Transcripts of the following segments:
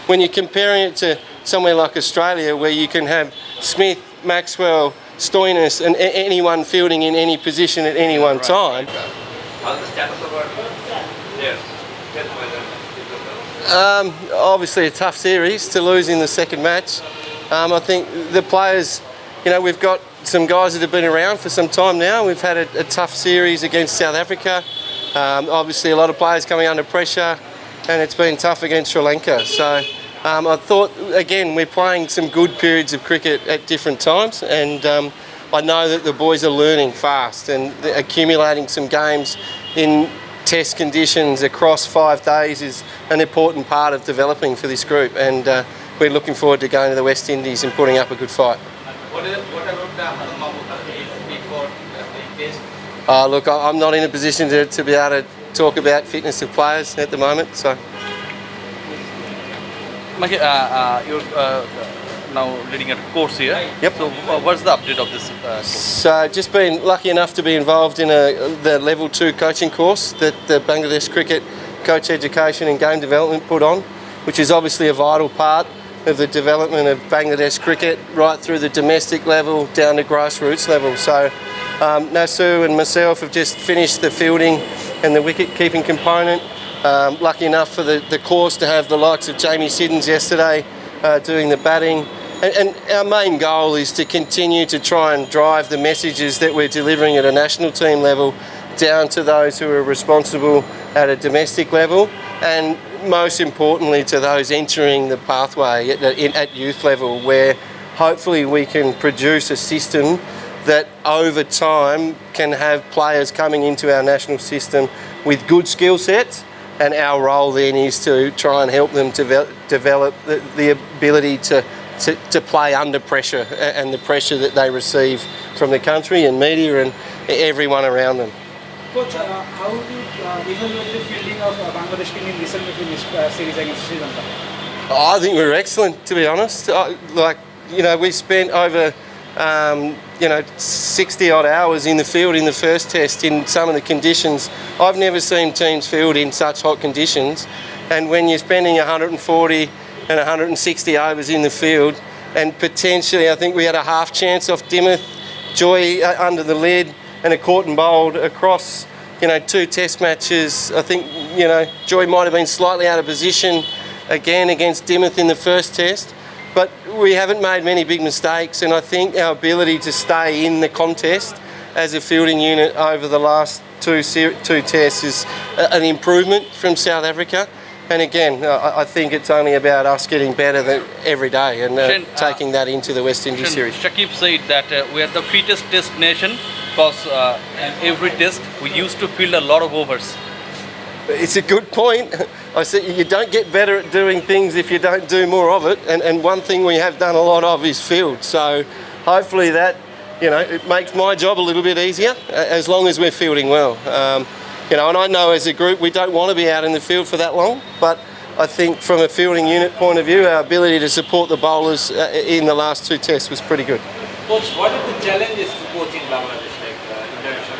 when you're comparing it to somewhere like Australia, where you can have Smith, Maxwell, Stoinis, and anyone fielding in any position at any one time. Obviously a tough series to lose in the second match. I think the players, we've got some guys that have been around for some time now. We've had a tough series against South Africa. Obviously a lot of players coming under pressure, and it's been tough against Sri Lanka. So I thought, again, we're playing some good periods of cricket at different times, and I know that the boys are learning fast and accumulating some games in test conditions across 5 days is an important part of developing for this group, and we're looking forward to going to the West Indies and putting up a good fight. What about the before the test? Look, I'm not in a position to be able to talk about fitness of players at the moment. So, you're now leading a course here. Yep. So, what's the update of this course? So, just been lucky enough to be involved in the Level 2 coaching course that the Bangladesh Cricket Coach Education and Game Development put on, which is obviously a vital part of the development of Bangladesh cricket right through the domestic level down to grassroots level. So Nasu and myself have just finished the fielding and the wicket keeping component. Lucky enough for the course to have the likes of Jamie Siddons yesterday doing the batting. And our main goal is to continue to try and drive the messages that we're delivering at a national team level down to those who are responsible at a domestic level, and most importantly to those entering the pathway at youth level, where hopefully we can produce a system that over time can have players coming into our national system with good skill sets, and our role then is to try and help them develop the ability to play under pressure and the pressure that they receive from the country and media and everyone around them. Coach, how do you evaluate the fielding of Bangladesh team in recently finished series against Sri Lanka? I think we were excellent, to be honest. We spent over 60 odd hours in the field in the first test in some of the conditions. I've never seen teams field in such hot conditions, and when you're spending 140 and 160 overs in the field, and potentially I think we had a half chance off Dimmoth, Joy under the lid, and a caught and bowled across 2 test matches. I think Joy might have been slightly out of position again against Dimmoth in the first test, but we haven't made many big mistakes, and I think our ability to stay in the contest as a fielding unit over the last two tests is an improvement from South Africa. And again, I think it's only about us getting better every day and taking that into the West Indies series. Shakib said that we are the fittest test nation because in every test we used to field a lot of overs. It's a good point. I said you don't get better at doing things if you don't do more of it. And one thing we have done a lot of is field. So hopefully that, it makes my job a little bit easier as long as we're fielding well. And I know as a group we don't want to be out in the field for that long, but I think from a fielding unit point of view, our ability to support the bowlers in the last 2 tests was pretty good. Coach, what are the challenges to coaching Bangladesh, internationally?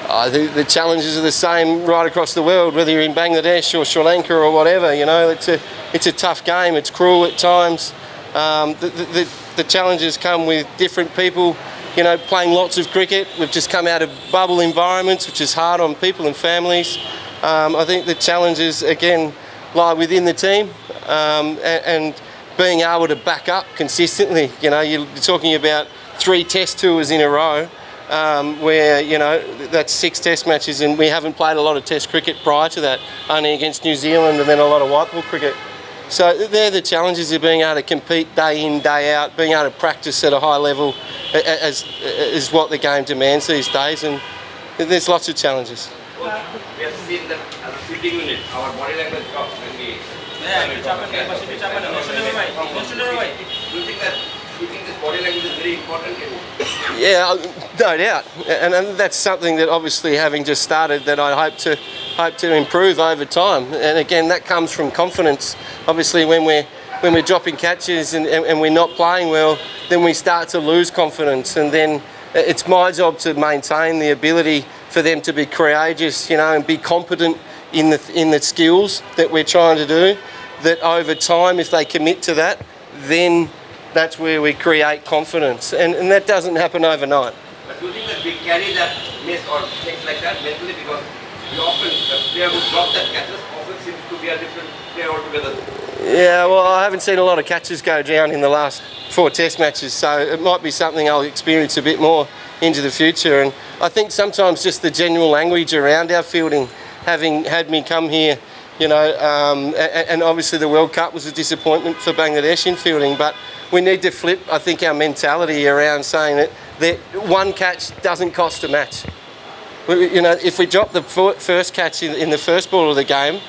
I think the challenges are the same right across the world, whether you're in Bangladesh or Sri Lanka or whatever. It's a tough game. It's cruel at times. The challenges come with different people. Playing lots of cricket. We've just come out of bubble environments, which is hard on people and families. I think the challenges, again, lie within the team and being able to back up consistently. You're talking about 3 test tours in a row where, that's 6 test matches, and we haven't played a lot of test cricket prior to that, only against New Zealand and then a lot of white ball cricket. So they're the challenges of being able to compete day in, day out, being able to practice at a high level is what the game demands these days, and there's lots of challenges. We have seen that as a fielding unit, our body language drops when we... Do you think that keeping this body language is very important? Yeah, no doubt, and that's something that obviously having just started that I hope to improve over time. And again, that comes from confidence. Obviously, when we're dropping catches and we're not playing well, then we start to lose confidence, and then it's my job to maintain the ability for them to be courageous, and be competent in the skills that we're trying to do. that over time, if they commit to that, then that's where we create confidence. And that doesn't happen overnight. But do you think that we carry that miss or things like that mentally, because we often, the player who drops that catches often seems to be a different player altogether. Yeah, well, I haven't seen a lot of catches go down in the last 4 test matches, so it might be something I'll experience a bit more into the future. And I think sometimes just the general language around our fielding, having had me come here, you know, and obviously the World Cup was a disappointment for Bangladesh in fielding, but we need to flip, I think, our mentality around saying that one catch doesn't cost a match. You know, if we drop the first catch in the first ball of the game,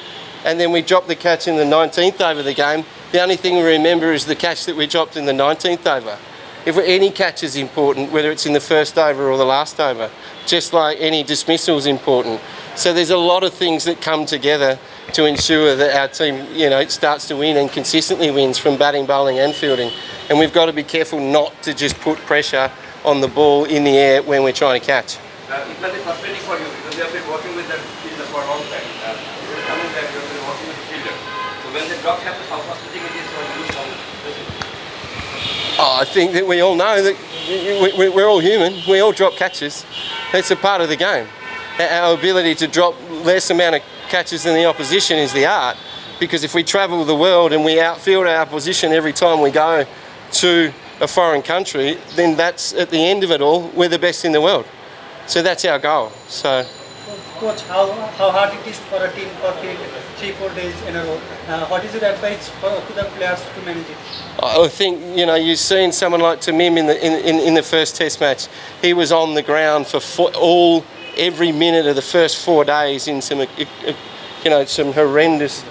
and then we drop the catch in the 19th over of the game, the only thing we remember is the catch that we dropped in the 19th over. If any catch is important, whether it's in the first over or the last over, just like any dismissal is important. So there's a lot of things that come together to ensure that our team, you know, starts to win and consistently wins from batting, bowling and fielding. And we've got to be careful not to just put pressure on the ball in the air when we're trying to catch. It must be frustrating for you because you have been working with that fielder for a long time. You're coming there, you've been working with the fielder. So when the drop happens, how frustrating it is for you to I think that we all know that we're all human. We all drop catches. It's a part of the game. Our ability to drop less amount of catches than the opposition is the art. Because if we travel the world and we outfield our opposition every time we go to a foreign country, then that's, at the end of it all, we're the best in the world. So that's our goal. So, Coach, how hard it is for a team for 3-4 days in a row? What is your advice to the players to manage it? I think, you know, you've seen someone like Tamim in the first Test match. He was on the ground for every minute of the first 4 days in some, you know, some horrendous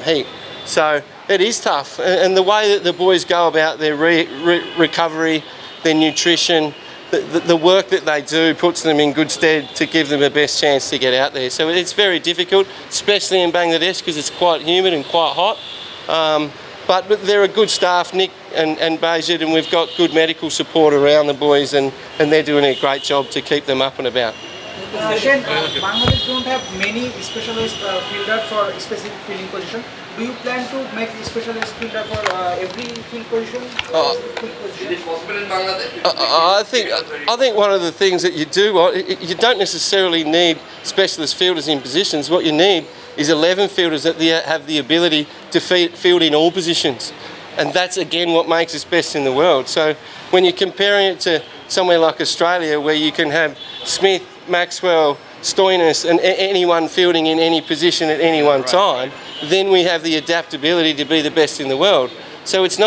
heat. So it is tough, and the way that the boys go about their recovery, their nutrition, the work that they do puts them in good stead to give them the best chance to get out there. So it's very difficult, especially in Bangladesh because it's quite humid and quite hot. But they're a good staff, Nick and Bajid, and we've got good medical support around the boys, and they're doing a great job to keep them up and about. Bangladesh don't have many specialist fielders for specific fielding position. Do you plan to make specialist fielder for every field position? Is it possible in Bangladesh? I think one of the things that you do, you don't necessarily need specialist fielders in positions. What you need is 11 fielders that have the ability to field in all positions. And that's, again, what makes us best in the world. So when you're comparing it to somewhere like Australia, where you can have Smith, Maxwell, Stoinis and anyone fielding in any position at any one time, then we have the adaptability to be the best in the world. So it's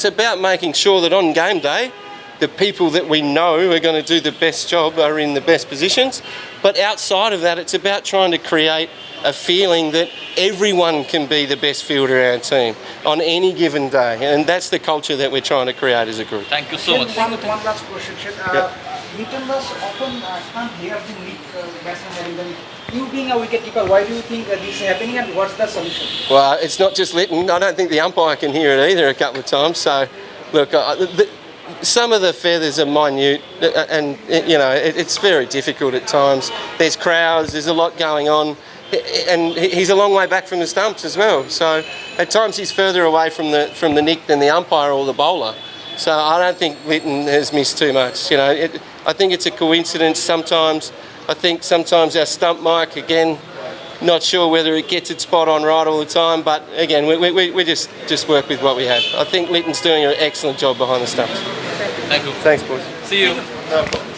about making sure that on game day, the people that we know are going to do the best job are in the best positions. But outside of that, it's about trying to create a feeling that everyone can be the best fielder in our team on any given day. And that's the culture that we're trying to create as a group. Thank you so much. One last question. Yep. Newtoners often can't hear the lead batsman having them. You being a wicketkeeper, why do you think this is happening and what's the solution? Well, it's not just Lytton. I don't think the umpire can hear it either a couple of times. So, look, some of the feathers are minute and, you know, it's very difficult at times. There's crowds, there's a lot going on. And he's a long way back from the stumps as well. So at times he's further away from the nick than the umpire or the bowler. So I don't think Lytton has missed too much. You know, I think it's a coincidence sometimes. I think sometimes our stump mic, again, not sure whether it gets it spot on right all the time. But again, we just work with what we have. I think Lytton's doing an excellent job behind the stumps. Thank you. Thanks, boys. See you. No problem.